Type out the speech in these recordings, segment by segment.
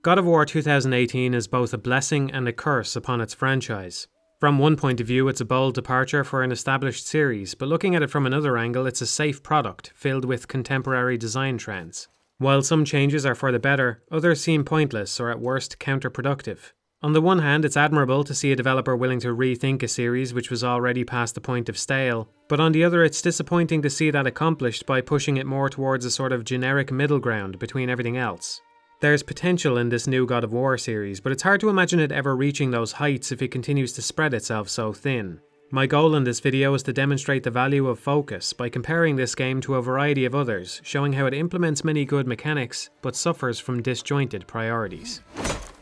God of War 2018 is both a blessing and a curse upon its franchise. From one point of view, it's a bold departure for an established series, but looking at it from another angle, it's a safe product, filled with contemporary design trends. While some changes are for the better, others seem pointless or at worst counterproductive. On the one hand, it's admirable to see a developer willing to rethink a series which was already past the point of stale, but on the other, it's disappointing to see that accomplished by pushing it more towards a sort of generic middle ground between everything else. There's potential in this new God of War series, but it's hard to imagine it ever reaching those heights if it continues to spread itself so thin. My goal in this video is to demonstrate the value of focus by comparing this game to a variety of others, showing how it implements many good mechanics, but suffers from disjointed priorities.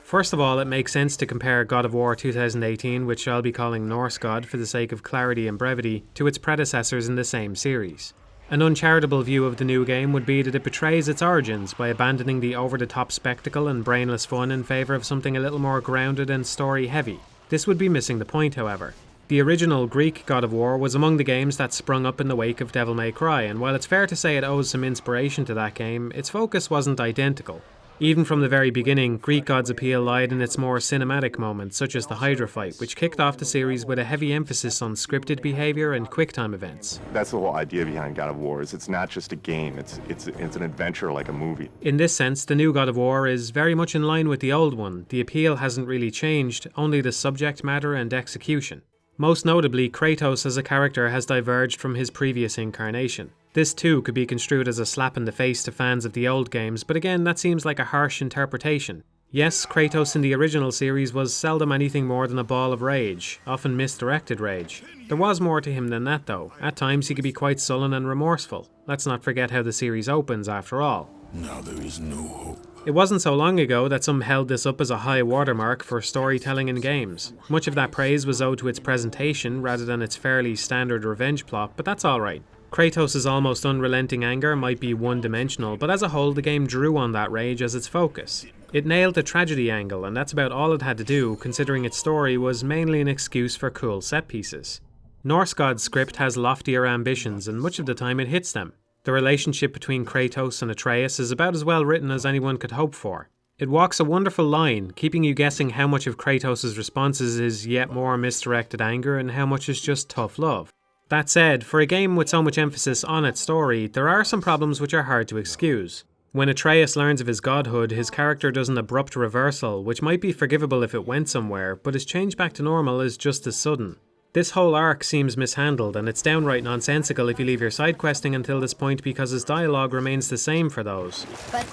First of all, it makes sense to compare God of War 2018, which I'll be calling Norse God for the sake of clarity and brevity, to its predecessors in the same series. An uncharitable view of the new game would be that it betrays its origins by abandoning the over-the-top spectacle and brainless fun in favour of something a little more grounded and story-heavy. This would be missing the point, however. The original Greek God of War was among the games that sprung up in the wake of Devil May Cry, and while it's fair to say it owes some inspiration to that game, its focus wasn't identical. Even from the very beginning, Greek God's appeal lied in its more cinematic moments, such as the Hydra fight, which kicked off the series with a heavy emphasis on scripted behaviour and QuickTime events. That's the whole idea behind God of War, is it's not just a game, it's an adventure like a movie. In this sense, the new God of War is very much in line with the old one. The appeal hasn't really changed, only the subject matter and execution. Most notably, Kratos as a character has diverged from his previous incarnation. This too could be construed as a slap in the face to fans of the old games, but again, that seems like a harsh interpretation. Yes, Kratos in the original series was seldom anything more than a ball of rage, often misdirected rage. There was more to him than that though. At times he could be quite sullen and remorseful. Let's not forget how the series opens after all. Now there is no hope. It wasn't so long ago that some held this up as a high watermark for storytelling in games. Much of that praise was owed to its presentation rather than its fairly standard revenge plot, but that's alright. Kratos' almost unrelenting anger might be one-dimensional, but as a whole the game drew on that rage as its focus. It nailed the tragedy angle, and that's about all it had to do, considering its story was mainly an excuse for cool set pieces. Norse God's script has loftier ambitions, and much of the time it hits them. The relationship between Kratos and Atreus is about as well written as anyone could hope for. It walks a wonderful line, keeping you guessing how much of Kratos' responses is yet more misdirected anger and how much is just tough love. That said, for a game with so much emphasis on its story, there are some problems which are hard to excuse. When Atreus learns of his godhood, his character does an abrupt reversal, which might be forgivable if it went somewhere, but his change back to normal is just as sudden. This whole arc seems mishandled, and it's downright nonsensical if you leave your side questing until this point because his dialogue remains the same for those. But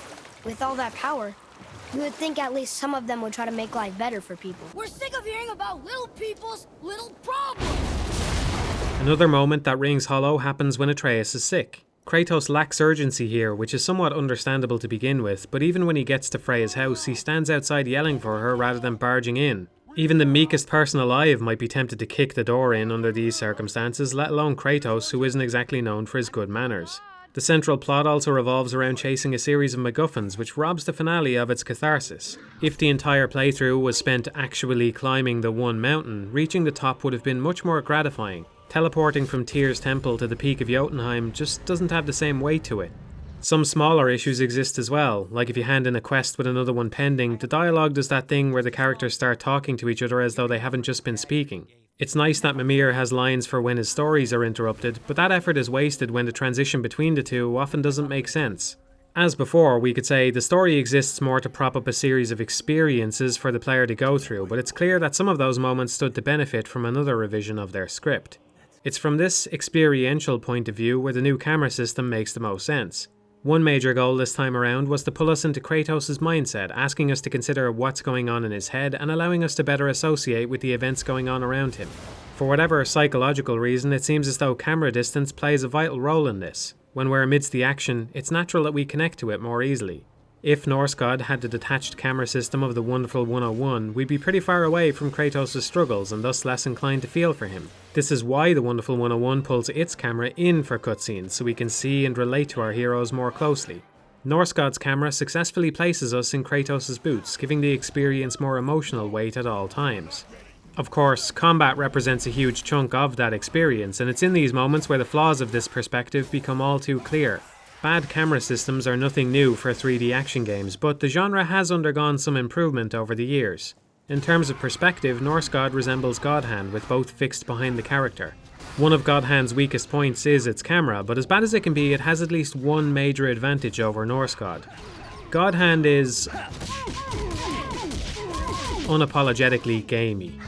with all that power, you would think at least some of them would try to make life better for people. We're sick of hearing about little people's little problems! Another moment that rings hollow happens when Atreus is sick. Kratos lacks urgency here, which is somewhat understandable to begin with, but even when he gets to Freya's house, he stands outside yelling for her rather than barging in. Even the meekest person alive might be tempted to kick the door in under these circumstances, let alone Kratos, who isn't exactly known for his good manners. The central plot also revolves around chasing a series of MacGuffins, which robs the finale of its catharsis. If the entire playthrough was spent actually climbing the one mountain, reaching the top would have been much more gratifying. Teleporting from Tyr's temple to the peak of Jotunheim just doesn't have the same weight to it. Some smaller issues exist as well, like if you hand in a quest with another one pending, the dialogue does that thing where the characters start talking to each other as though they haven't just been speaking. It's nice that Mimir has lines for when his stories are interrupted, but that effort is wasted when the transition between the two often doesn't make sense. As before, we could say the story exists more to prop up a series of experiences for the player to go through, but it's clear that some of those moments stood to benefit from another revision of their script. It's from this experiential point of view where the new camera system makes the most sense. One major goal this time around was to pull us into Kratos' mindset, asking us to consider what's going on in his head and allowing us to better associate with the events going on around him. For whatever psychological reason, it seems as though camera distance plays a vital role in this. When we're amidst the action, it's natural that we connect to it more easily. If Norse God had the detached camera system of the Wonderful 101, we'd be pretty far away from Kratos' struggles and thus less inclined to feel for him. This is why the Wonderful 101 pulls its camera in for cutscenes, so we can see and relate to our heroes more closely. Norse God's camera successfully places us in Kratos' boots, giving the experience more emotional weight at all times. Of course, combat represents a huge chunk of that experience, and it's in these moments where the flaws of this perspective become all too clear. Bad camera systems are nothing new for 3D action games, but the genre has undergone some improvement over the years. In terms of perspective, Norse God resembles God Hand, with both fixed behind the character. One of God Hand's weakest points is its camera, but as bad as it can be, it has at least one major advantage over Norse God. God Hand is unapologetically gamey.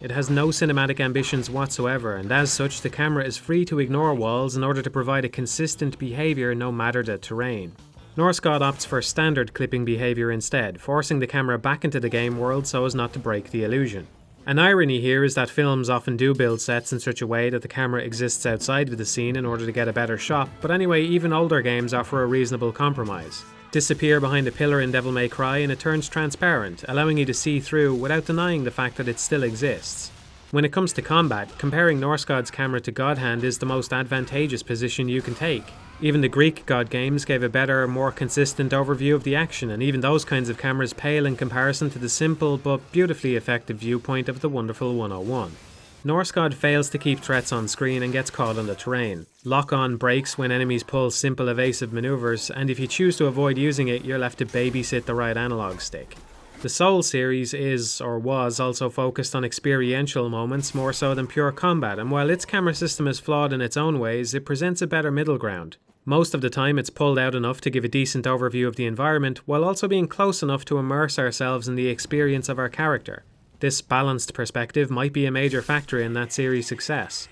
It has no cinematic ambitions whatsoever, and as such the camera is free to ignore walls in order to provide a consistent behaviour no matter the terrain. Norse God opts for standard clipping behaviour instead, forcing the camera back into the game world so as not to break the illusion. An irony here is that films often do build sets in such a way that the camera exists outside of the scene in order to get a better shot, but anyway, even older games offer a reasonable compromise. Disappear behind a pillar in Devil May Cry and it turns transparent, allowing you to see through without denying the fact that it still exists. When it comes to combat, comparing Norse God's camera to God Hand is the most advantageous position you can take. Even the Greek God games gave a better, more consistent overview of the action, and even those kinds of cameras pale in comparison to the simple but beautifully effective viewpoint of the wonderful 101. Norse God fails to keep threats on screen and gets caught on the terrain. Lock-on breaks when enemies pull simple evasive maneuvers, and if you choose to avoid using it, you're left to babysit the right analog stick. The Soul series is, or was, also focused on experiential moments more so than pure combat, and while its camera system is flawed in its own ways, it presents a better middle ground. Most of the time it's pulled out enough to give a decent overview of the environment, while also being close enough to immerse ourselves in the experience of our character. This balanced perspective might be a major factor in that series' success.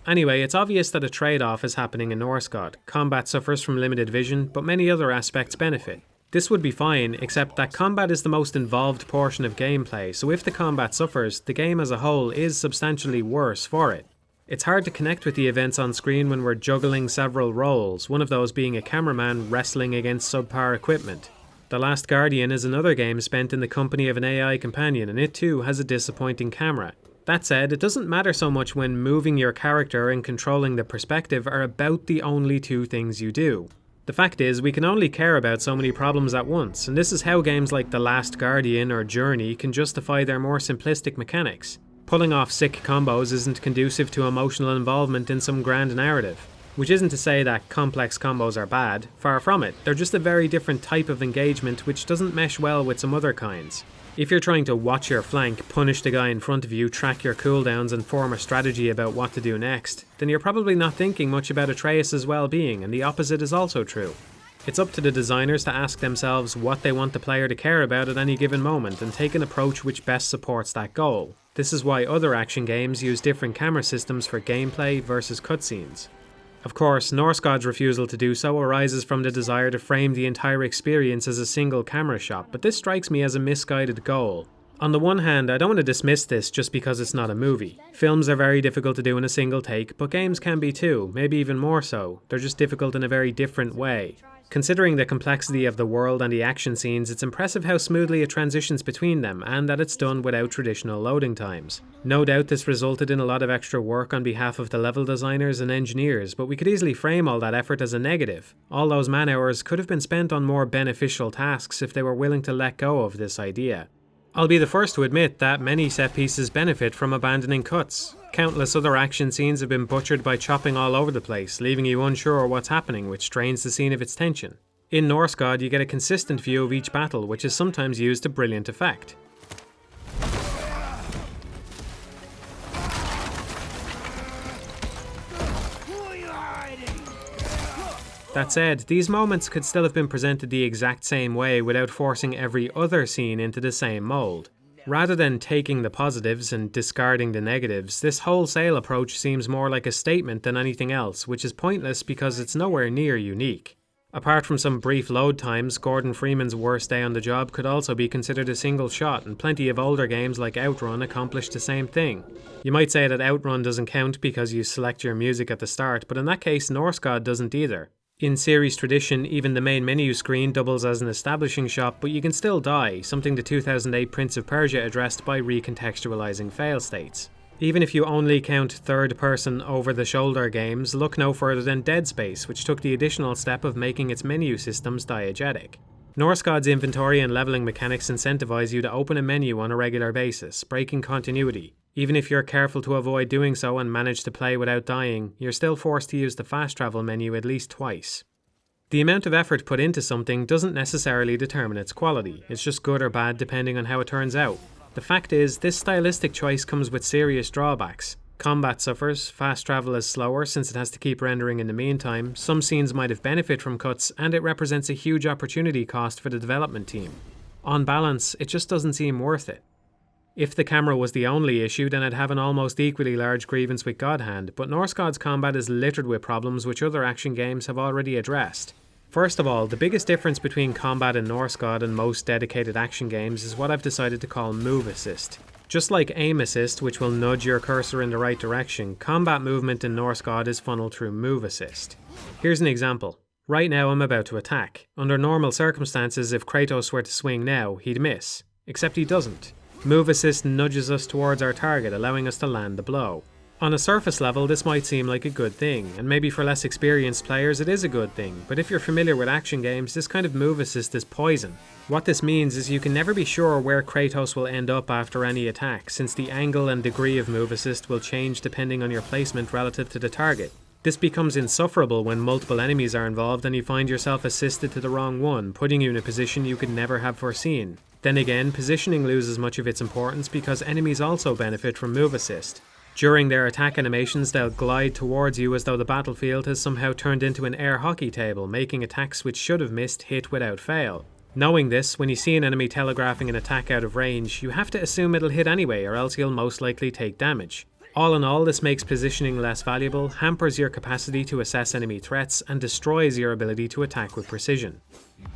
Anyway, it's obvious that a trade-off is happening in Norse God. Combat suffers from limited vision, but many other aspects benefit. This would be fine, except that combat is the most involved portion of gameplay, so if the combat suffers, the game as a whole is substantially worse for it. It's hard to connect with the events on screen when we're juggling several roles, one of those being a cameraman wrestling against subpar equipment. The Last Guardian is another game spent in the company of an AI companion, and it too has a disappointing camera. That said, it doesn't matter so much when moving your character and controlling the perspective are about the only two things you do. The fact is, we can only care about so many problems at once, and this is how games like The Last Guardian or Journey can justify their more simplistic mechanics. Pulling off sick combos isn't conducive to emotional involvement in some grand narrative. Which isn't to say that complex combos are bad, far from it, they're just a very different type of engagement which doesn't mesh well with some other kinds. If you're trying to watch your flank, punish the guy in front of you, track your cooldowns and form a strategy about what to do next, then you're probably not thinking much about Atreus' well-being, and the opposite is also true. It's up to the designers to ask themselves what they want the player to care about at any given moment and take an approach which best supports that goal. This is why other action games use different camera systems for gameplay versus cutscenes. Of course, Norse God's refusal to do so arises from the desire to frame the entire experience as a single camera shot, but this strikes me as a misguided goal. On the one hand, I don't want to dismiss this just because it's not a movie. Films are very difficult to do in a single take, but games can be too, maybe even more so. They're just difficult in a very different way. Considering the complexity of the world and the action scenes, it's impressive how smoothly it transitions between them, and that it's done without traditional loading times. No doubt this resulted in a lot of extra work on behalf of the level designers and engineers, but we could easily frame all that effort as a negative. All those man hours could have been spent on more beneficial tasks if they were willing to let go of this idea. I'll be the first to admit that many set pieces benefit from abandoning cuts. Countless other action scenes have been butchered by chopping all over the place, leaving you unsure what's happening, which drains the scene of its tension. In Norse God, you get a consistent view of each battle, which is sometimes used to brilliant effect. That said, these moments could still have been presented the exact same way without forcing every other scene into the same mold. Rather than taking the positives and discarding the negatives, this wholesale approach seems more like a statement than anything else, which is pointless because it's nowhere near unique. Apart from some brief load times, Gordon Freeman's worst day on the job could also be considered a single shot, and plenty of older games like Outrun accomplished the same thing. You might say that Outrun doesn't count because you select your music at the start, but in that case Norse God doesn't either. In series tradition, even the main menu screen doubles as an establishing shot, but you can still die, something the 2008 Prince of Persia addressed by recontextualizing fail states. Even if you only count third-person over-the-shoulder games, look no further than Dead Space, which took the additional step of making its menu systems diegetic. Norse God's inventory and leveling mechanics incentivize you to open a menu on a regular basis, breaking continuity. Even if you're careful to avoid doing so and manage to play without dying, you're still forced to use the fast travel menu at least twice. The amount of effort put into something doesn't necessarily determine its quality, it's just good or bad depending on how it turns out. The fact is, this stylistic choice comes with serious drawbacks. Combat suffers, fast travel is slower since it has to keep rendering in the meantime, some scenes might have benefited from cuts, and it represents a huge opportunity cost for the development team. On balance, it just doesn't seem worth it. If the camera was the only issue, then I'd have an almost equally large grievance with God Hand, but Norse God's combat is littered with problems which other action games have already addressed. First of all, the biggest difference between combat in Norse God and most dedicated action games is what I've decided to call move assist. Just like aim assist, which will nudge your cursor in the right direction, combat movement in Norse God is funneled through move assist. Here's an example. Right now I'm about to attack. Under normal circumstances, if Kratos were to swing now, he'd miss. Except he doesn't. Move assist nudges us towards our target, allowing us to land the blow. On a surface level, this might seem like a good thing, and maybe for less experienced players it is a good thing, but if you're familiar with action games, this kind of move assist is poison. What this means is you can never be sure where Kratos will end up after any attack, since the angle and degree of move assist will change depending on your placement relative to the target. This becomes insufferable when multiple enemies are involved and you find yourself assisted to the wrong one, putting you in a position you could never have foreseen. Then again, positioning loses much of its importance because enemies also benefit from move assist. During their attack animations, they'll glide towards you as though the battlefield has somehow turned into an air hockey table, making attacks which should have missed hit without fail. Knowing this, when you see an enemy telegraphing an attack out of range, you have to assume it'll hit anyway, or else you'll most likely take damage. All in all, this makes positioning less valuable, hampers your capacity to assess enemy threats, and destroys your ability to attack with precision.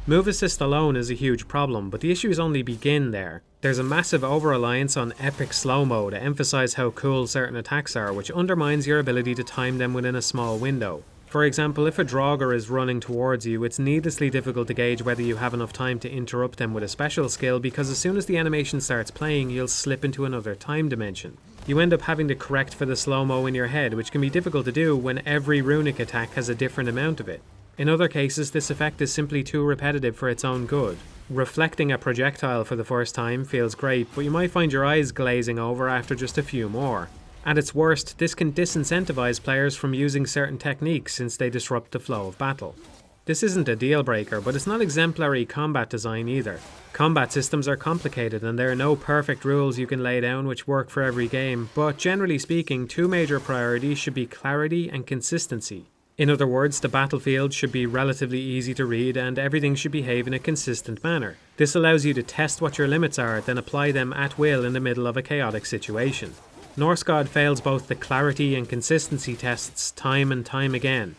Move assist alone is a huge problem, but the issues only begin there. There's a massive over-reliance on epic slow-mo to emphasize how cool certain attacks are, which undermines your ability to time them within a small window. For example, if a Draugr is running towards you, it's needlessly difficult to gauge whether you have enough time to interrupt them with a special skill, because as soon as the animation starts playing, you'll slip into another time dimension. You end up having to correct for the slow-mo in your head, which can be difficult to do when every runic attack has a different amount of it. In other cases, this effect is simply too repetitive for its own good. Reflecting a projectile for the first time feels great, but you might find your eyes glazing over after just a few more. At its worst, this can disincentivize players from using certain techniques since they disrupt the flow of battle. This isn't a deal breaker, but it's not exemplary combat design either. Combat systems are complicated and there are no perfect rules you can lay down which work for every game, but generally speaking, two major priorities should be clarity and consistency. In other words, the battlefield should be relatively easy to read and everything should behave in a consistent manner. This allows you to test what your limits are, then apply them at will in the middle of a chaotic situation. Norse God fails both the clarity and consistency tests time and time again.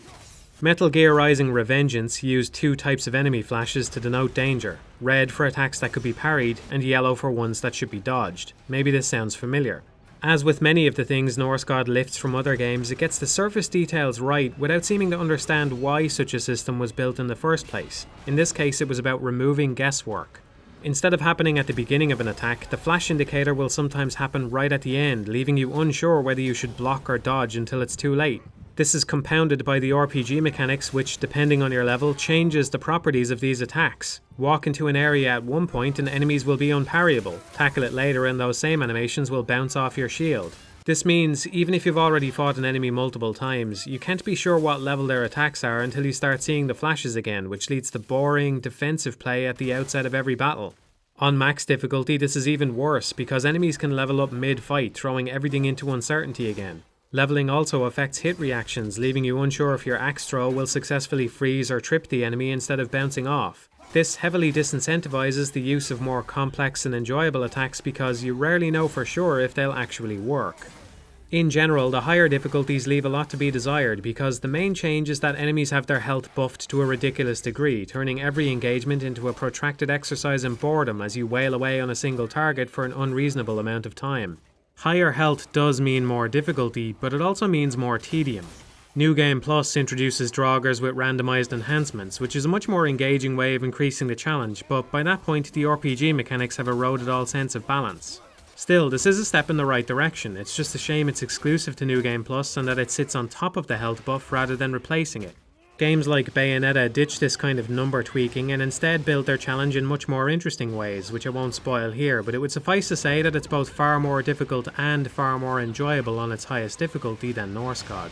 Metal Gear Rising: Revengeance used two types of enemy flashes to denote danger, red for attacks that could be parried and yellow for ones that should be dodged. Maybe this sounds familiar. As with many of the things Norse God lifts from other games, it gets the surface details right without seeming to understand why such a system was built in the first place. In this case, it was about removing guesswork. Instead of happening at the beginning of an attack, the flash indicator will sometimes happen right at the end, leaving you unsure whether you should block or dodge until it's too late. This is compounded by the RPG mechanics which, depending on your level, changes the properties of these attacks. Walk into an area at one point and enemies will be unparryable. Tackle it later and those same animations will bounce off your shield. This means, even if you've already fought an enemy multiple times, you can't be sure what level their attacks are until you start seeing the flashes again, which leads to boring, defensive play at the outset of every battle. On max difficulty, this is even worse, because enemies can level up mid-fight, throwing everything into uncertainty again. Leveling also affects hit reactions, leaving you unsure if your axe throw will successfully freeze or trip the enemy instead of bouncing off. This heavily disincentivizes the use of more complex and enjoyable attacks because you rarely know for sure if they'll actually work. In general, the higher difficulties leave a lot to be desired because the main change is that enemies have their health buffed to a ridiculous degree, turning every engagement into a protracted exercise in boredom as you wail away on a single target for an unreasonable amount of time. Higher health does mean more difficulty, but it also means more tedium. New Game Plus introduces Draugrs with randomized enhancements, which is a much more engaging way of increasing the challenge, but by that point the RPG mechanics have eroded all sense of balance. Still, this is a step in the right direction. It's just a shame it's exclusive to New Game Plus and that it sits on top of the health buff rather than replacing it. Games like Bayonetta ditch this kind of number tweaking and instead build their challenge in much more interesting ways, which I won't spoil here, but it would suffice to say that it's both far more difficult and far more enjoyable on its highest difficulty than Norse God.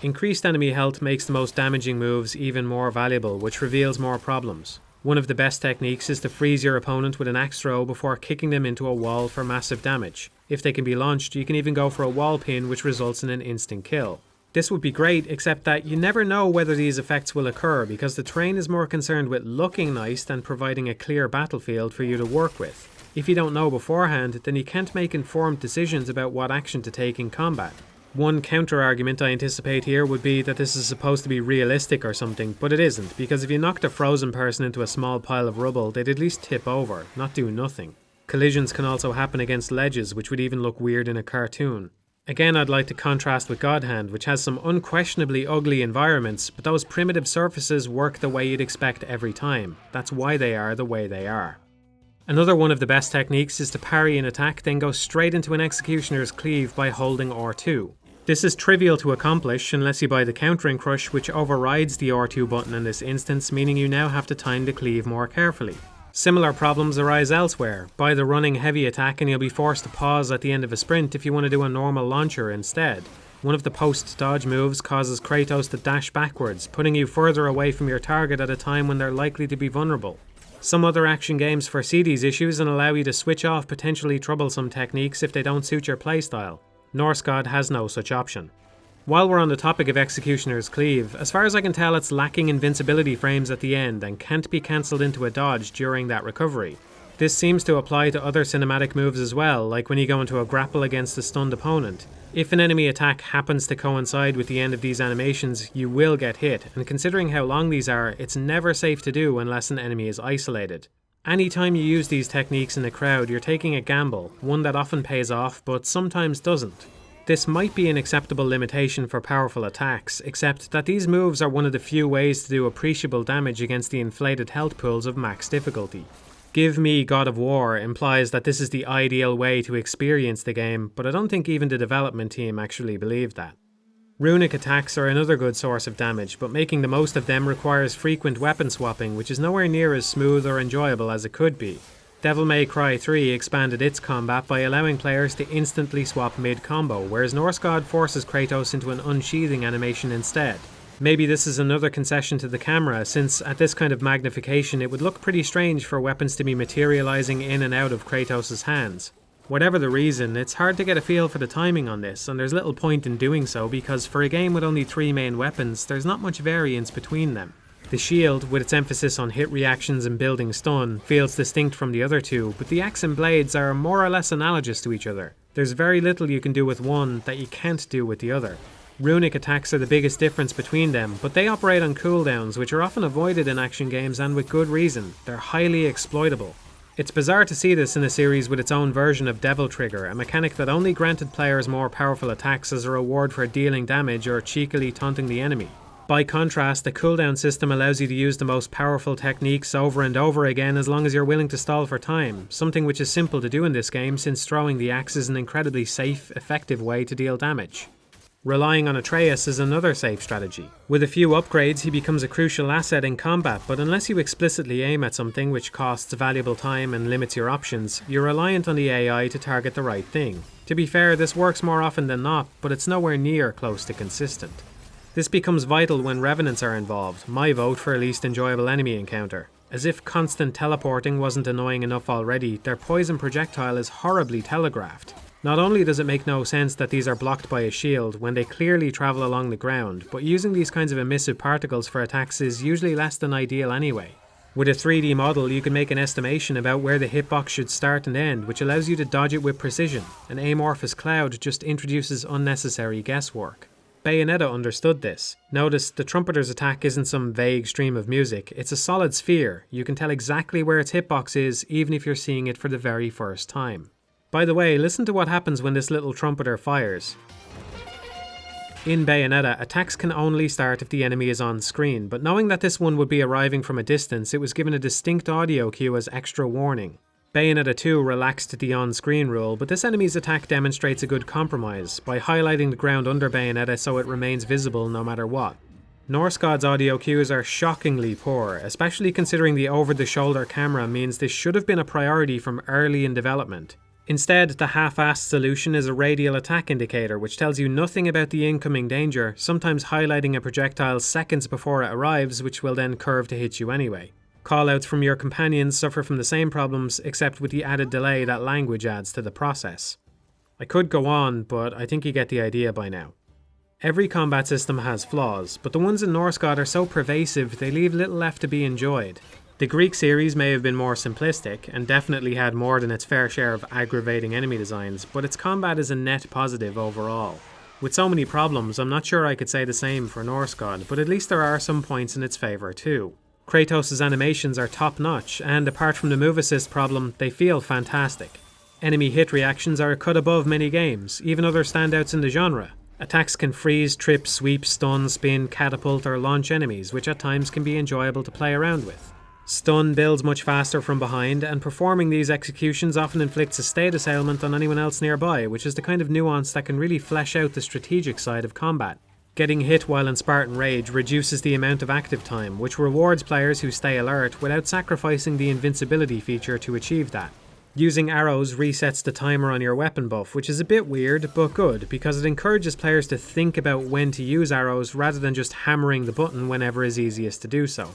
Increased enemy health makes the most damaging moves even more valuable, which reveals more problems. One of the best techniques is to freeze your opponent with an axe throw before kicking them into a wall for massive damage. If they can be launched, you can even go for a wall pin, which results in an instant kill. This would be great, except that you never know whether these effects will occur because the terrain is more concerned with looking nice than providing a clear battlefield for you to work with. If you don't know beforehand, then you can't make informed decisions about what action to take in combat. One counter-argument I anticipate here would be that this is supposed to be realistic or something, but it isn't, because if you knocked a frozen person into a small pile of rubble, they'd at least tip over, not do nothing. Collisions can also happen against ledges, which would even look weird in a cartoon. Again, I'd like to contrast with God Hand, which has some unquestionably ugly environments, but those primitive surfaces work the way you'd expect every time. That's why they are the way they are. Another one of the best techniques is to parry an attack, then go straight into an Executioner's Cleave by holding R2. This is trivial to accomplish unless you buy the Countering Crush, which overrides the R2 button in this instance, meaning you now have to time the cleave more carefully. Similar problems arise elsewhere. Buy the running heavy attack and you'll be forced to pause at the end of a sprint if you want to do a normal launcher instead. One of the post-dodge moves causes Kratos to dash backwards, putting you further away from your target at a time when they're likely to be vulnerable. Some other action games foresee these issues and allow you to switch off potentially troublesome techniques if they don't suit your playstyle. Norse God has no such option. While we're on the topic of Executioner's Cleave, as far as I can tell it's lacking invincibility frames at the end and can't be cancelled into a dodge during that recovery. This seems to apply to other cinematic moves as well, like when you go into a grapple against a stunned opponent. If an enemy attack happens to coincide with the end of these animations, you will get hit, and considering how long these are, it's never safe to do unless an enemy is isolated. Anytime you use these techniques in a crowd, you're taking a gamble, one that often pays off but sometimes doesn't. This might be an acceptable limitation for powerful attacks, except that these moves are one of the few ways to do appreciable damage against the inflated health pools of max difficulty. Give me God of War implies that this is the ideal way to experience the game, but I don't think even the development team actually believed that. Runic attacks are another good source of damage, but making the most of them requires frequent weapon swapping, which is nowhere near as smooth or enjoyable as it could be. Devil May Cry 3 expanded its combat by allowing players to instantly swap mid-combo, whereas Norse God forces Kratos into an unsheathing animation instead. Maybe this is another concession to the camera, since at this kind of magnification it would look pretty strange for weapons to be materializing in and out of Kratos' hands. Whatever the reason, it's hard to get a feel for the timing on this, and there's little point in doing so because for a game with only 3 main weapons, there's not much variance between them. The shield, with its emphasis on hit reactions and building stun, feels distinct from the other two, but the axe and blades are more or less analogous to each other. There's very little you can do with one that you can't do with the other. Runic attacks are the biggest difference between them, but they operate on cooldowns, which are often avoided in action games and with good reason. They're highly exploitable. It's bizarre to see this in a series with its own version of Devil Trigger, a mechanic that only granted players more powerful attacks as a reward for dealing damage or cheekily taunting the enemy. By contrast, the cooldown system allows you to use the most powerful techniques over and over again as long as you're willing to stall for time, something which is simple to do in this game since throwing the axe is an incredibly safe, effective way to deal damage. Relying on Atreus is another safe strategy. With a few upgrades, he becomes a crucial asset in combat, but unless you explicitly aim at something which costs valuable time and limits your options, you're reliant on the AI to target the right thing. To be fair, this works more often than not, but it's nowhere near close to consistent. This becomes vital when revenants are involved, my vote for a least enjoyable enemy encounter. As if constant teleporting wasn't annoying enough already, their poison projectile is horribly telegraphed. Not only does it make no sense that these are blocked by a shield when they clearly travel along the ground, but using these kinds of emissive particles for attacks is usually less than ideal anyway. With a 3D model, you can make an estimation about where the hitbox should start and end, which allows you to dodge it with precision. An amorphous cloud just introduces unnecessary guesswork. Bayonetta understood this. Notice, the trumpeter's attack isn't some vague stream of music, it's a solid sphere. You can tell exactly where its hitbox is, even if you're seeing it for the very first time. By the way, listen to what happens when this little trumpeter fires. In Bayonetta, attacks can only start if the enemy is on screen, but knowing that this one would be arriving from a distance, it was given a distinct audio cue as extra warning. Bayonetta 2 relaxed the on-screen rule, but this enemy's attack demonstrates a good compromise, by highlighting the ground under Bayonetta so it remains visible no matter what. Norse God's audio cues are shockingly poor, especially considering the over-the-shoulder camera means this should have been a priority from early in development. Instead, the half-assed solution is a radial attack indicator which tells you nothing about the incoming danger, sometimes highlighting a projectile seconds before it arrives, which will then curve to hit you anyway. Callouts from your companions suffer from the same problems, except with the added delay that language adds to the process. I could go on, but I think you get the idea by now. Every combat system has flaws, but the ones in Norse God are so pervasive they leave little left to be enjoyed. The Greek series may have been more simplistic, and definitely had more than its fair share of aggravating enemy designs, but its combat is a net positive overall. With so many problems, I'm not sure I could say the same for Norse God, but at least there are some points in its favour too. Kratos' animations are top notch, and apart from the move assist problem, they feel fantastic. Enemy hit reactions are a cut above many games, even other standouts in the genre. Attacks can freeze, trip, sweep, stun, spin, catapult or launch enemies, which at times can be enjoyable to play around with. Stun builds much faster from behind, and performing these executions often inflicts a status ailment on anyone else nearby, which is the kind of nuance that can really flesh out the strategic side of combat. Getting hit while in Spartan Rage reduces the amount of active time, which rewards players who stay alert without sacrificing the invincibility feature to achieve that. Using arrows resets the timer on your weapon buff, which is a bit weird, but good, because it encourages players to think about when to use arrows rather than just hammering the button whenever is easiest to do so.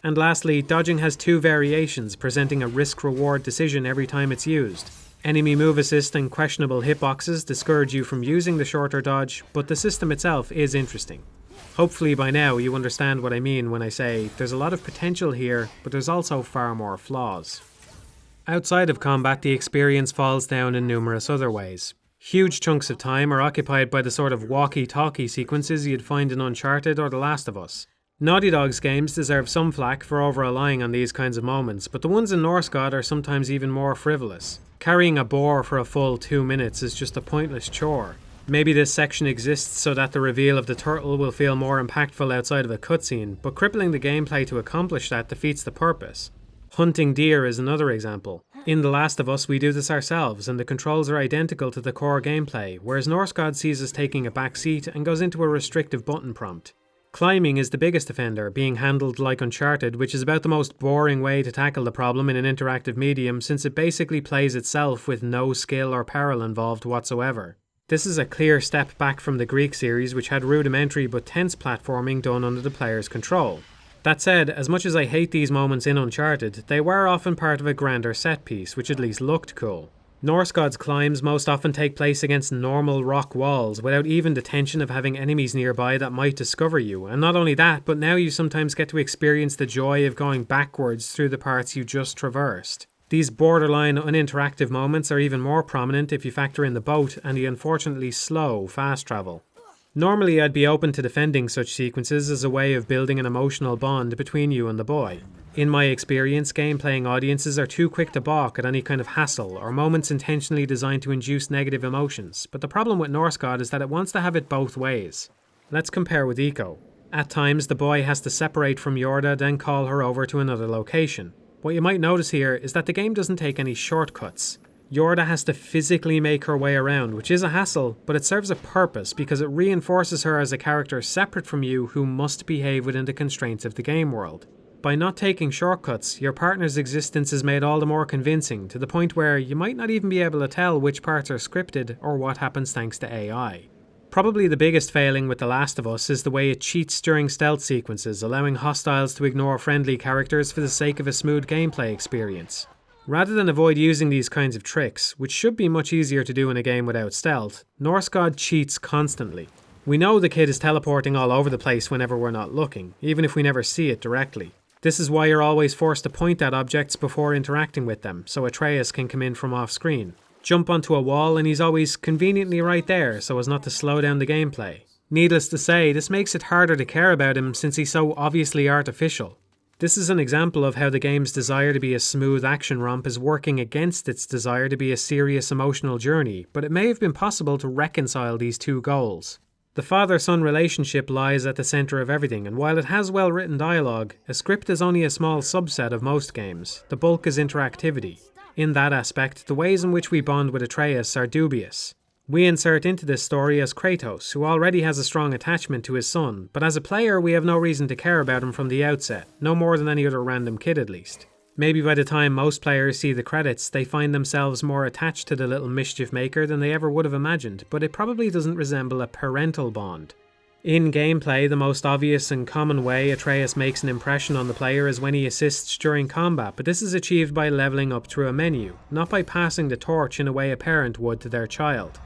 And lastly, dodging has two variations, presenting a risk-reward decision every time it's used. Enemy move assist and questionable hitboxes discourage you from using the shorter dodge, but the system itself is interesting. Hopefully by now you understand what I mean when I say there's a lot of potential here, but there's also far more flaws. Outside of combat, the experience falls down in numerous other ways. Huge chunks of time are occupied by the sort of walkie-talkie sequences you'd find in Uncharted or The Last of Us. Naughty Dog's games deserve some flack for over-relying on these kinds of moments, but the ones in Norse God are sometimes even more frivolous. Carrying a boar for a full 2 minutes is just a pointless chore. Maybe this section exists so that the reveal of the turtle will feel more impactful outside of a cutscene, but crippling the gameplay to accomplish that defeats the purpose. Hunting deer is another example. In The Last of Us we do this ourselves, and the controls are identical to the core gameplay, whereas Norse God sees us taking a back seat and goes into a restrictive button prompt. Climbing is the biggest offender, being handled like Uncharted, which is about the most boring way to tackle the problem in an interactive medium since it basically plays itself with no skill or peril involved whatsoever. This is a clear step back from the Greek series, which had rudimentary but tense platforming done under the player's control. That said, as much as I hate these moments in Uncharted, they were often part of a grander set piece, which at least looked cool. Norse God's climbs most often take place against normal rock walls, without even the tension of having enemies nearby that might discover you, and not only that, but now you sometimes get to experience the joy of going backwards through the parts you just traversed. These borderline uninteractive moments are even more prominent if you factor in the boat and the unfortunately slow fast travel. Normally I'd be open to defending such sequences as a way of building an emotional bond between you and the boy. In my experience, game-playing audiences are too quick to balk at any kind of hassle or moments intentionally designed to induce negative emotions, but the problem with Norse God is that it wants to have it both ways. Let's compare with Eco. At times the boy has to separate from Yorda, then call her over to another location. What you might notice here is that the game doesn't take any shortcuts. Yorda has to physically make her way around, which is a hassle, but it serves a purpose because it reinforces her as a character separate from you who must behave within the constraints of the game world. By not taking shortcuts, your partner's existence is made all the more convincing, to the point where you might not even be able to tell which parts are scripted or what happens thanks to AI. Probably the biggest failing with The Last of Us is the way it cheats during stealth sequences, allowing hostiles to ignore friendly characters for the sake of a smooth gameplay experience. Rather than avoid using these kinds of tricks, which should be much easier to do in a game without stealth, Norse God cheats constantly. We know the kid is teleporting all over the place whenever we're not looking, even if we never see it directly. This is why you're always forced to point at objects before interacting with them, so Atreus can come in from off-screen. Jump onto a wall and he's always conveniently right there so as not to slow down the gameplay. Needless to say, this makes it harder to care about him since he's so obviously artificial. This is an example of how the game's desire to be a smooth action romp is working against its desire to be a serious emotional journey, but it may have been possible to reconcile these two goals. The father-son relationship lies at the centre of everything, and while it has well-written dialogue, a script is only a small subset of most games. The bulk is interactivity. In that aspect, the ways in which we bond with Atreus are dubious. We insert into this story as Kratos, who already has a strong attachment to his son, but as a player we have no reason to care about him from the outset, no more than any other random kid at least. Maybe by the time most players see the credits, they find themselves more attached to the little mischief maker than they ever would have imagined, but it probably doesn't resemble a parental bond. In gameplay, the most obvious and common way Atreus makes an impression on the player is when he assists during combat, but this is achieved by leveling up through a menu, not by passing the torch in a way a parent would to their child.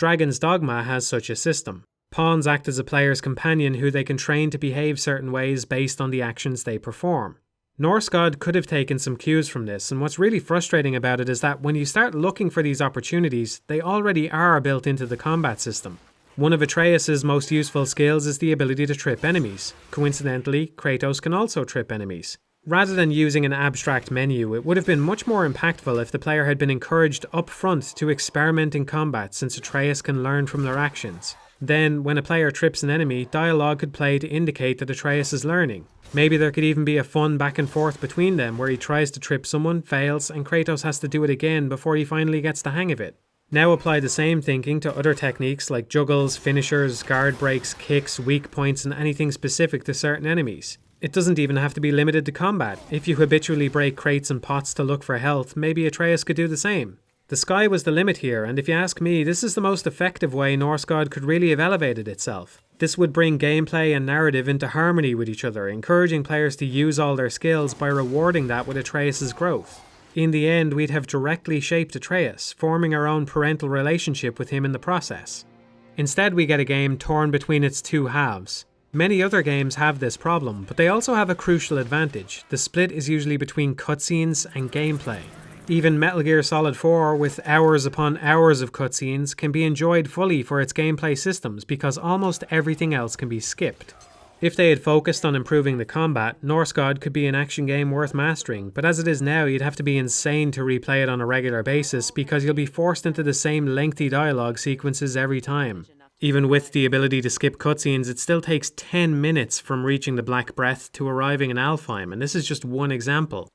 Dragon's Dogma has such a system. Pawns act as a player's companion who they can train to behave certain ways based on the actions they perform. Norse God could have taken some cues from this, and what's really frustrating about it is that when you start looking for these opportunities, they already are built into the combat system. One of Atreus' most useful skills is the ability to trip enemies. Coincidentally, Kratos can also trip enemies. Rather than using an abstract menu, it would have been much more impactful if the player had been encouraged up front to experiment in combat, since Atreus can learn from their actions. Then, when a player trips an enemy, dialogue could play to indicate that Atreus is learning. Maybe there could even be a fun back and forth between them where he tries to trip someone, fails, and Kratos has to do it again before he finally gets the hang of it. Now apply the same thinking to other techniques like juggles, finishers, guard breaks, kicks, weak points, and anything specific to certain enemies. It doesn't even have to be limited to combat. If you habitually break crates and pots to look for health, maybe Atreus could do the same. The sky was the limit here, and if you ask me, this is the most effective way Norse God could really have elevated itself. This would bring gameplay and narrative into harmony with each other, encouraging players to use all their skills by rewarding that with Atreus' growth. In the end, we'd have directly shaped Atreus, forming our own parental relationship with him in the process. Instead, we get a game torn between its two halves. Many other games have this problem, but they also have a crucial advantage. The split is usually between cutscenes and gameplay. Even Metal Gear Solid 4, with hours upon hours of cutscenes, can be enjoyed fully for its gameplay systems because almost everything else can be skipped. If they had focused on improving the combat, Norse God could be an action game worth mastering, but as it is now, you'd have to be insane to replay it on a regular basis because you'll be forced into the same lengthy dialogue sequences every time. Even with the ability to skip cutscenes, it still takes 10 minutes from reaching the Black Breath to arriving in Alfheim, and this is just one example.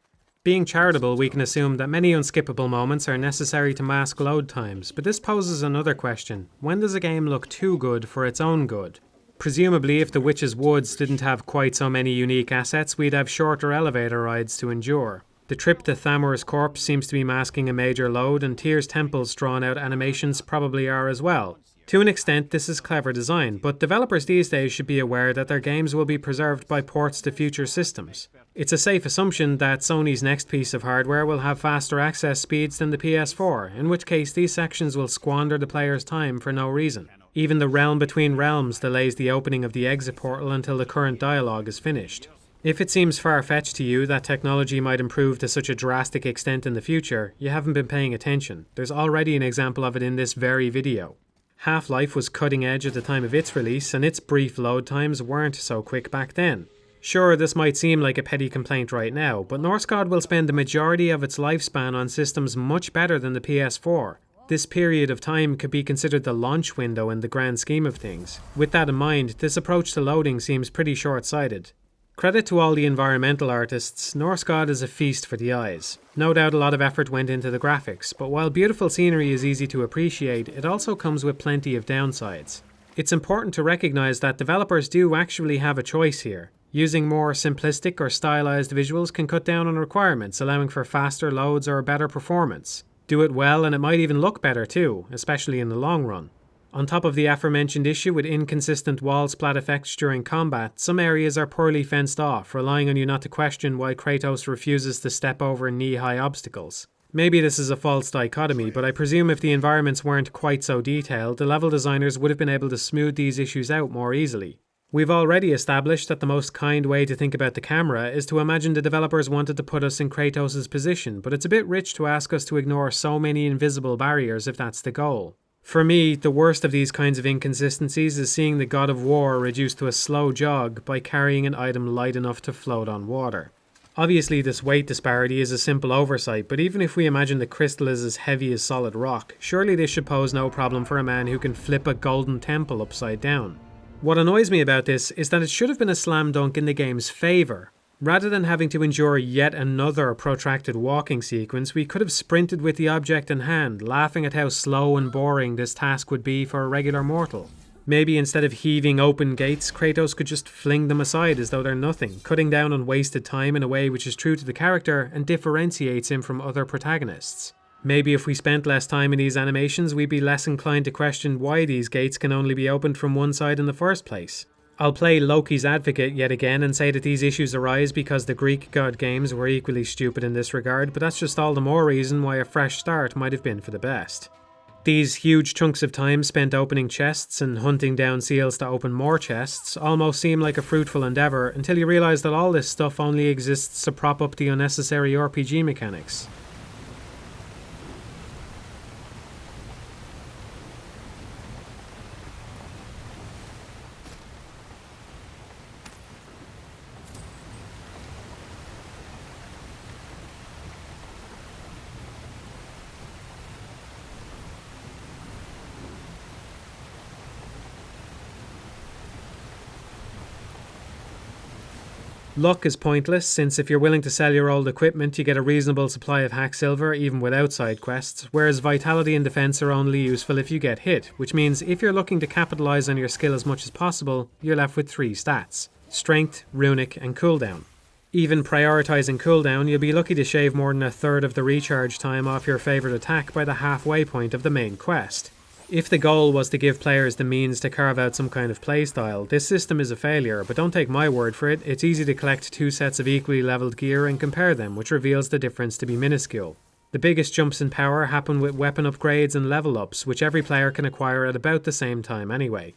Being charitable, we can assume that many unskippable moments are necessary to mask load times, but this poses another question. When does a game look too good for its own good? Presumably, if the Witch's Woods didn't have quite so many unique assets, we'd have shorter elevator rides to endure. The trip to Thamur's corpse seems to be masking a major load, and Tyr's temple's drawn-out animations probably are as well. To an extent, this is clever design, but developers these days should be aware that their games will be preserved by ports to future systems. It's a safe assumption that Sony's next piece of hardware will have faster access speeds than the PS4, in which case these sections will squander the player's time for no reason. Even the Realm Between Realms delays the opening of the exit portal until the current dialogue is finished. If it seems far-fetched to you that technology might improve to such a drastic extent in the future, you haven't been paying attention. There's already an example of it in this very video. Half-Life was cutting edge at the time of its release, and its brief load times weren't so quick back then. Sure, this might seem like a petty complaint right now, but Norse God will spend the majority of its lifespan on systems much better than the PS4. This period of time could be considered the launch window in the grand scheme of things. With that in mind, this approach to loading seems pretty short-sighted. Credit to all the environmental artists, Norse God is a feast for the eyes. No doubt a lot of effort went into the graphics, but while beautiful scenery is easy to appreciate, it also comes with plenty of downsides. It's important to recognise that developers do actually have a choice here. Using more simplistic or stylized visuals can cut down on requirements, allowing for faster loads or better performance. Do it well and it might even look better too, especially in the long run. On top of the aforementioned issue with inconsistent wall splat effects during combat, some areas are poorly fenced off, relying on you not to question why Kratos refuses to step over knee-high obstacles. Maybe this is a false dichotomy, but I presume if the environments weren't quite so detailed, the level designers would have been able to smooth these issues out more easily. We've already established that the most kind way to think about the camera is to imagine the developers wanted to put us in Kratos' position, but it's a bit rich to ask us to ignore so many invisible barriers if that's the goal. For me, the worst of these kinds of inconsistencies is seeing the God of War reduced to a slow jog by carrying an item light enough to float on water. Obviously this weight disparity is a simple oversight, but even if we imagine the crystal is as heavy as solid rock, surely this should pose no problem for a man who can flip a golden temple upside down. What annoys me about this is that it should have been a slam dunk in the game's favour. Rather than having to endure yet another protracted walking sequence, we could have sprinted with the object in hand, laughing at how slow and boring this task would be for a regular mortal. Maybe instead of heaving open gates, Kratos could just fling them aside as though they're nothing, cutting down on wasted time in a way which is true to the character and differentiates him from other protagonists. Maybe if we spent less time in these animations, we'd be less inclined to question why these gates can only be opened from one side in the first place. I'll play Loki's advocate yet again and say that these issues arise because the Greek god games were equally stupid in this regard, but that's just all the more reason why a fresh start might have been for the best. These huge chunks of time spent opening chests and hunting down seals to open more chests almost seem like a fruitful endeavour until you realise that all this stuff only exists to prop up the unnecessary RPG mechanics. Luck is pointless, since if you're willing to sell your old equipment, you get a reasonable supply of hack silver even without side quests, whereas vitality and defense are only useful if you get hit, which means if you're looking to capitalize on your skill as much as possible, you're left with 3 stats: strength, runic, and cooldown. Even prioritizing cooldown, you'll be lucky to shave more than a third of the recharge time off your favorite attack by the halfway point of the main quest. If the goal was to give players the means to carve out some kind of playstyle, this system is a failure, but don't take my word for it, it's easy to collect 2 sets of equally leveled gear and compare them, which reveals the difference to be minuscule. The biggest jumps in power happen with weapon upgrades and level ups, which every player can acquire at about the same time anyway.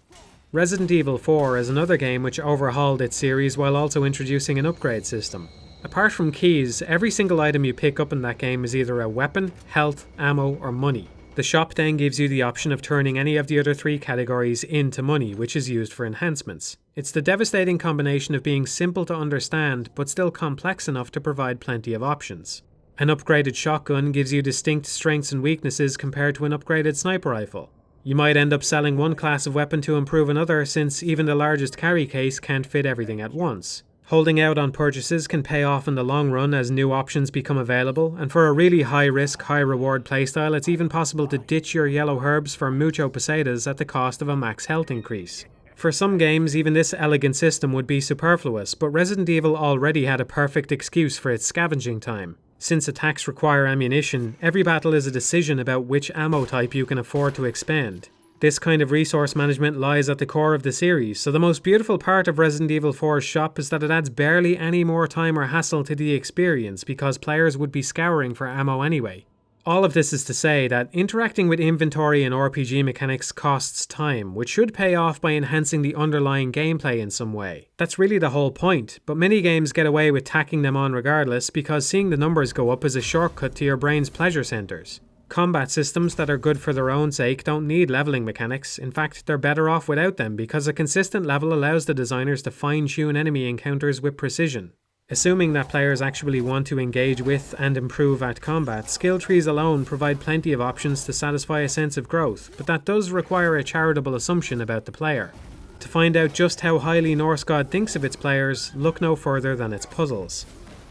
Resident Evil 4 is another game which overhauled its series while also introducing an upgrade system. Apart from keys, every single item you pick up in that game is either a weapon, health, ammo, or money. The shop then gives you the option of turning any of the other 3 categories into money, which is used for enhancements. It's the devastating combination of being simple to understand, but still complex enough to provide plenty of options. An upgraded shotgun gives you distinct strengths and weaknesses compared to an upgraded sniper rifle. You might end up selling one class of weapon to improve another, since even the largest carry case can't fit everything at once. Holding out on purchases can pay off in the long run as new options become available, and for a really high risk, high reward playstyle, it's even possible to ditch your yellow herbs for mucho pesetas at the cost of a max health increase. For some games, even this elegant system would be superfluous, but Resident Evil already had a perfect excuse for its scavenging time. Since attacks require ammunition, every battle is a decision about which ammo type you can afford to expend. This kind of resource management lies at the core of the series, so the most beautiful part of Resident Evil 4's shop is that it adds barely any more time or hassle to the experience because players would be scouring for ammo anyway. All of this is to say that interacting with inventory and RPG mechanics costs time, which should pay off by enhancing the underlying gameplay in some way. That's really the whole point, but many games get away with tacking them on regardless because seeing the numbers go up is a shortcut to your brain's pleasure centers. Combat systems that are good for their own sake don't need leveling mechanics. In fact, they're better off without them because a consistent level allows the designers to fine-tune enemy encounters with precision. Assuming that players actually want to engage with and improve at combat, skill trees alone provide plenty of options to satisfy a sense of growth, but that does require a charitable assumption about the player. To find out just how highly Norse God thinks of its players, look no further than its puzzles.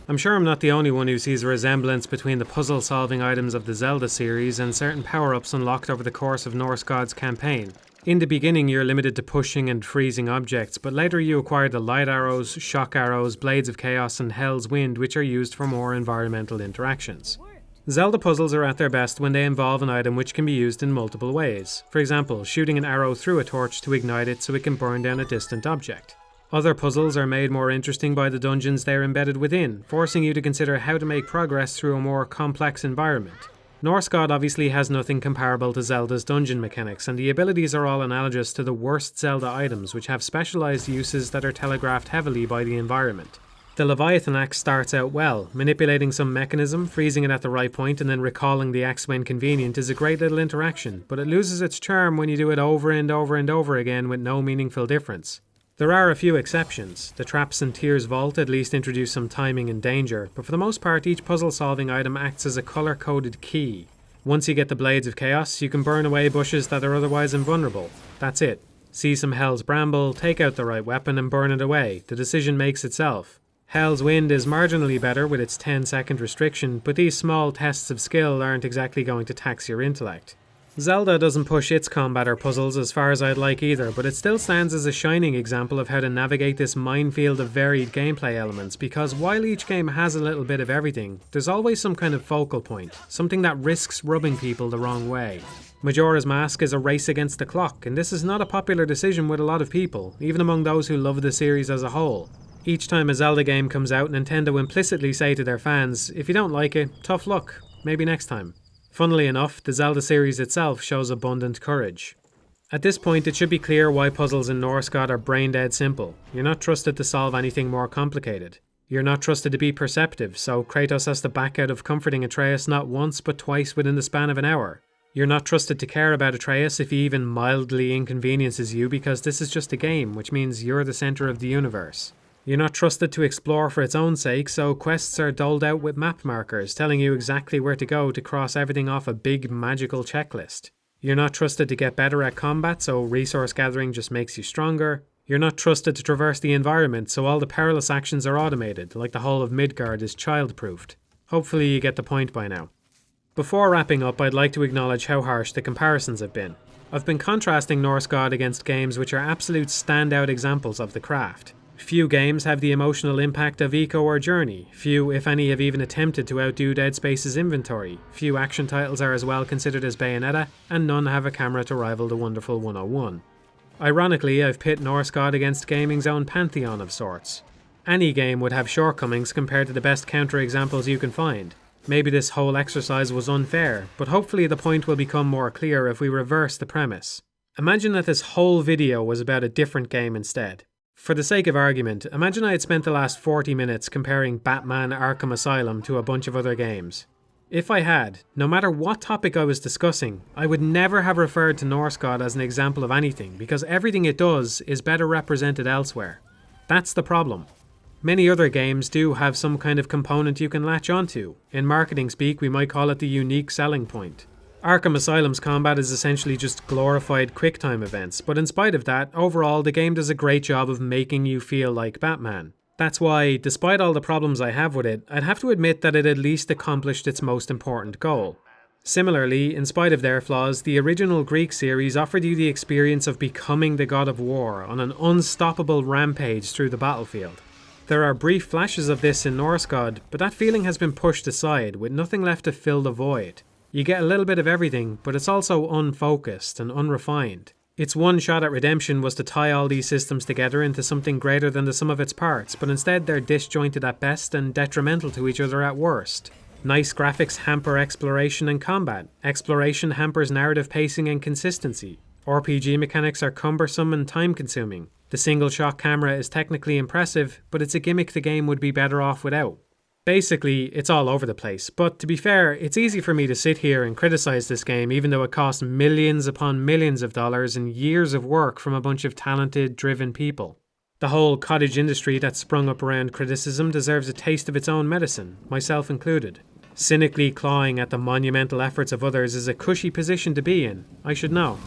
I'm sure I'm not the only one who sees a resemblance between the puzzle-solving items of the Zelda series and certain power-ups unlocked over the course of Norse God's campaign. In the beginning, you're limited to pushing and freezing objects, but later you acquire the light arrows, shock arrows, blades of chaos, and Hell's Wind, which are used for more environmental interactions. Zelda puzzles are at their best when they involve an item which can be used in multiple ways. For example, shooting an arrow through a torch to ignite it so it can burn down a distant object. Other puzzles are made more interesting by the dungeons they're embedded within, forcing you to consider how to make progress through a more complex environment. Norse God obviously has nothing comparable to Zelda's dungeon mechanics, and the abilities are all analogous to the worst Zelda items, which have specialised uses that are telegraphed heavily by the environment. The Leviathan axe starts out well. Manipulating some mechanism, freezing it at the right point, and then recalling the axe when convenient is a great little interaction, but it loses its charm when you do it over and over and over again with no meaningful difference. There are a few exceptions. The traps in Tyr's Vault at least introduce some timing and danger, but for the most part each puzzle-solving item acts as a colour-coded key. Once you get the Blades of Chaos, you can burn away bushes that are otherwise invulnerable. That's it. See some Hell's Bramble, take out the right weapon and burn it away. The decision makes itself. Hell's Wind is marginally better with its 10-second restriction, but these small tests of skill aren't exactly going to tax your intellect. Zelda doesn't push its combat or puzzles as far as I'd like either, but it still stands as a shining example of how to navigate this minefield of varied gameplay elements, because while each game has a little bit of everything, there's always some kind of focal point, something that risks rubbing people the wrong way. Majora's Mask is a race against the clock, and this is not a popular decision with a lot of people, even among those who love the series as a whole. Each time a Zelda game comes out, Nintendo implicitly say to their fans, if you don't like it, tough luck, maybe next time. Funnily enough, the Zelda series itself shows abundant courage. At this point, it should be clear why puzzles in Norse God are brain dead simple. You're not trusted to solve anything more complicated. You're not trusted to be perceptive, so Kratos has to back out of comforting Atreus not once but twice within the span of an hour. You're not trusted to care about Atreus if he even mildly inconveniences you, because this is just a game, which means you're the centre of the universe. You're not trusted to explore for its own sake, so quests are doled out with map markers, telling you exactly where to go to cross everything off a big magical checklist. You're not trusted to get better at combat, so resource gathering just makes you stronger. You're not trusted to traverse the environment, so all the perilous actions are automated, like the whole of Midgard is child-proofed. Hopefully you get the point by now. Before wrapping up, I'd like to acknowledge how harsh the comparisons have been. I've been contrasting Norse God against games which are absolute standout examples of the craft. Few games have the emotional impact of Eco or Journey. Few, if any, have even attempted to outdo Dead Space's Inventory. Few action titles are as well considered as Bayonetta, and none have a camera to rival the wonderful 101. Ironically, I've pit Norse God against gaming's own pantheon of sorts. Any game would have shortcomings compared to the best counterexamples you can find. Maybe this whole exercise was unfair, but hopefully the point will become more clear if we reverse the premise. Imagine that this whole video was about a different game instead. For the sake of argument, imagine I had spent the last 40 minutes comparing Batman Arkham Asylum to a bunch of other games. If I had, no matter what topic I was discussing, I would never have referred to Norse God as an example of anything, because everything it does is better represented elsewhere. That's the problem. Many other games do have some kind of component you can latch onto. In marketing speak, we might call it the unique selling point. Arkham Asylum's combat is essentially just glorified QuickTime events, but in spite of that, overall the game does a great job of making you feel like Batman. That's why, despite all the problems I have with it, I'd have to admit that it at least accomplished its most important goal. Similarly, in spite of their flaws, the original Greek series offered you the experience of becoming the god of war on an unstoppable rampage through the battlefield. There are brief flashes of this in Norse God, but that feeling has been pushed aside, with nothing left to fill the void. You get a little bit of everything, but it's also unfocused and unrefined. Its one shot at redemption was to tie all these systems together into something greater than the sum of its parts, but instead they're disjointed at best and detrimental to each other at worst. Nice graphics hamper exploration and combat. Exploration hampers narrative pacing and consistency. RPG mechanics are cumbersome and time-consuming. The single-shot camera is technically impressive, but it's a gimmick the game would be better off without. Basically, it's all over the place, but to be fair, it's easy for me to sit here and criticize this game even though it cost millions upon millions of dollars and years of work from a bunch of talented, driven people. The whole cottage industry that's sprung up around criticism deserves a taste of its own medicine, myself included. Cynically clawing at the monumental efforts of others is a cushy position to be in, I should know.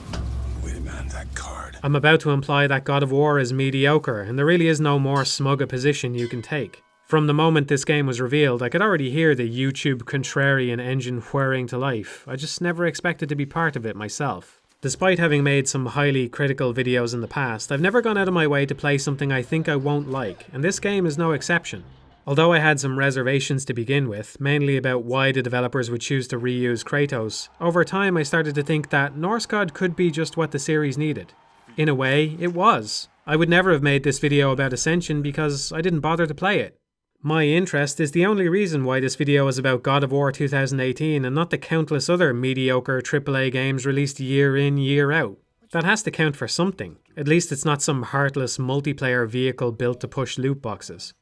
Wait a minute, that card. I'm about to imply that God of War is mediocre, and there really is no more smug a position you can take. From the moment this game was revealed, I could already hear the YouTube contrarian engine whirring to life. I just never expected to be part of it myself. Despite having made some highly critical videos in the past, I've never gone out of my way to play something I think I won't like, and this game is no exception. Although I had some reservations to begin with, mainly about why the developers would choose to reuse Kratos, over time I started to think that Norse God could be just what the series needed. In a way, it was. I would never have made this video about Ascension because I didn't bother to play it. My interest is the only reason why this video is about God of War 2018 and not the countless other mediocre AAA games released year in, year out. That has to count for something. At least it's not some heartless multiplayer vehicle built to push loot boxes.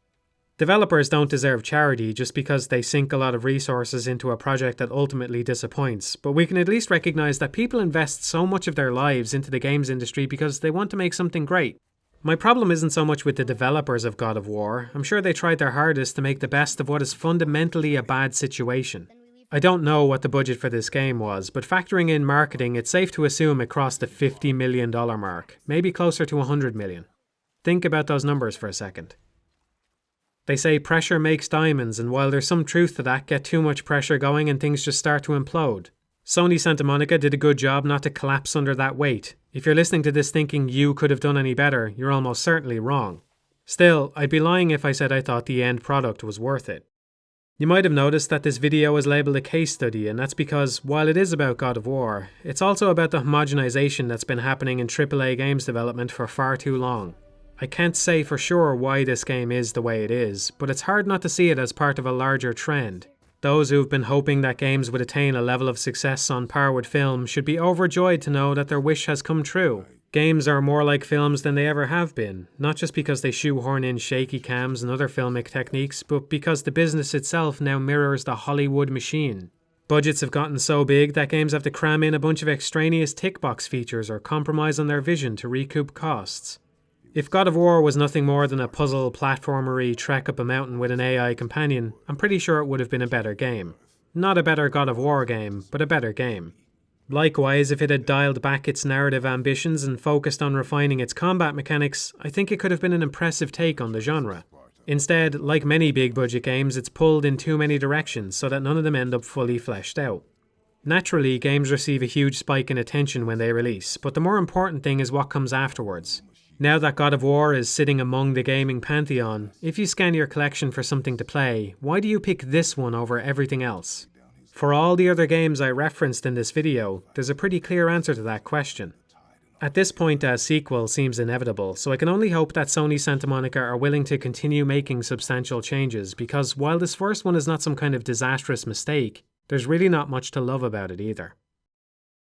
Developers don't deserve charity just because they sink a lot of resources into a project that ultimately disappoints, but we can at least recognize that people invest so much of their lives into the games industry because they want to make something great. My problem isn't so much with the developers of God of War. I'm sure they tried their hardest to make the best of what is fundamentally a bad situation. I don't know what the budget for this game was, but factoring in marketing, it's safe to assume it crossed the $50 million mark, maybe closer to $100 million. Think about those numbers for a second. They say pressure makes diamonds, and while there's some truth to that, get too much pressure going and things just start to implode. Sony Santa Monica did a good job not to collapse under that weight. If you're listening to this thinking you could have done any better, you're almost certainly wrong. Still, I'd be lying if I said I thought the end product was worth it. You might have noticed that this video is labelled a case study, and that's because, while it is about God of War, it's also about the homogenization that's been happening in AAA games development for far too long. I can't say for sure why this game is the way it is, but it's hard not to see it as part of a larger trend. Those who've been hoping that games would attain a level of success on par with film should be overjoyed to know that their wish has come true. Games are more like films than they ever have been, not just because they shoehorn in shaky cams and other filmic techniques, but because the business itself now mirrors the Hollywood machine. Budgets have gotten so big that games have to cram in a bunch of extraneous tick box features or compromise on their vision to recoup costs. If God of War was nothing more than a puzzle platformery trek up a mountain with an AI companion, I'm pretty sure it would have been a better game. Not a better God of War game, but a better game. Likewise, if it had dialed back its narrative ambitions and focused on refining its combat mechanics, I think it could have been an impressive take on the genre. Instead, like many big budget games, it's pulled in too many directions so that none of them end up fully fleshed out. Naturally, games receive a huge spike in attention when they release, but the more important thing is what comes afterwards. Now that God of War is sitting among the gaming pantheon, if you scan your collection for something to play, why do you pick this one over everything else? For all the other games I referenced in this video, there's a pretty clear answer to that question. At this point, a sequel seems inevitable, so I can only hope that Sony Santa Monica are willing to continue making substantial changes, because while this first one is not some kind of disastrous mistake, there's really not much to love about it either.